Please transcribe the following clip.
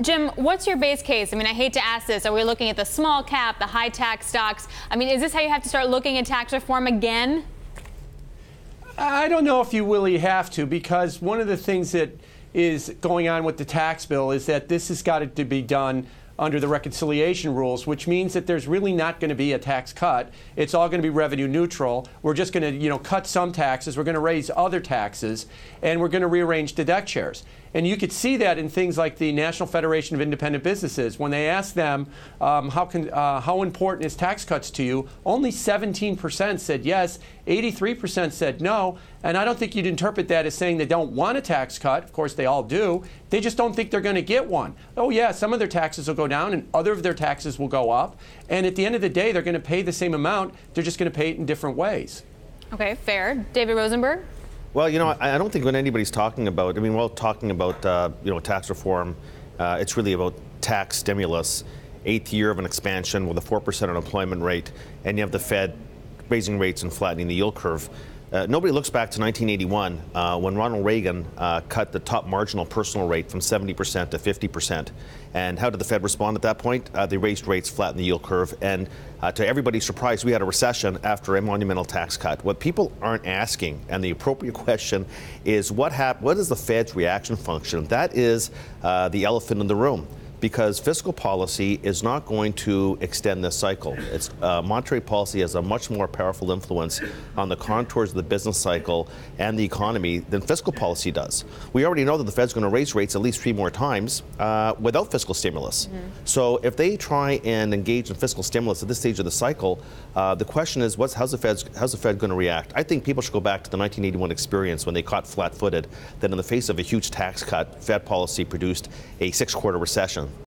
Jim, what's your base case? I mean, I hate to ask this. Are we looking at the small cap, the high tax stocks? I mean, is this how you have to start looking at tax reform again? I don't know if you really have to, because one of the things that is going on with the tax bill is that this has got to be done under the reconciliation rules, which means that there's really not going to be a tax cut. It's all going to be revenue neutral. We're just going to, cut some taxes. We're going to raise other taxes, and we're going to rearrange the deck chairs. And you could see that in things like the National Federation of Independent Businesses. When they asked them how important is tax cuts to you, only 17% said yes, 83% said no. And I don't think you'd interpret that as saying they don't want a tax cut. Of course, they all do. They just don't think they're going to get one. Oh, yeah, some of their taxes will go down and other of their taxes will go up. And at the end of the day, they're going to pay the same amount. They're just going to pay it in different ways. Okay, fair. David Rosenberg? Well, I don't think when anybody's talking about, we're all talking about, tax reform, it's really about tax stimulus, 8th year of an expansion with a 4% unemployment rate, and you have the Fed raising rates and flattening the yield curve. Nobody looks back to 1981 when Ronald Reagan cut the top marginal personal rate from 70% to 50%. And how did the Fed respond at that point? They raised rates, flattened the yield curve, and to everybody's surprise, we had a recession after a monumental tax cut. What people aren't asking, and the appropriate question, is what is the Fed's reaction function? That is the elephant in the room. Because fiscal policy is not going to extend this cycle. Monetary policy has a much more powerful influence on the contours of the business cycle and the economy than fiscal policy does. We already know that the Fed's going to raise rates at least 3 more times without fiscal stimulus. Mm-hmm. So if they try and engage in fiscal stimulus at this stage of the cycle, the question is, how's the Fed going to react? I think people should go back to the 1981 experience when they caught flat-footed that in the face of a huge tax cut, Fed policy produced a 6-quarter recession.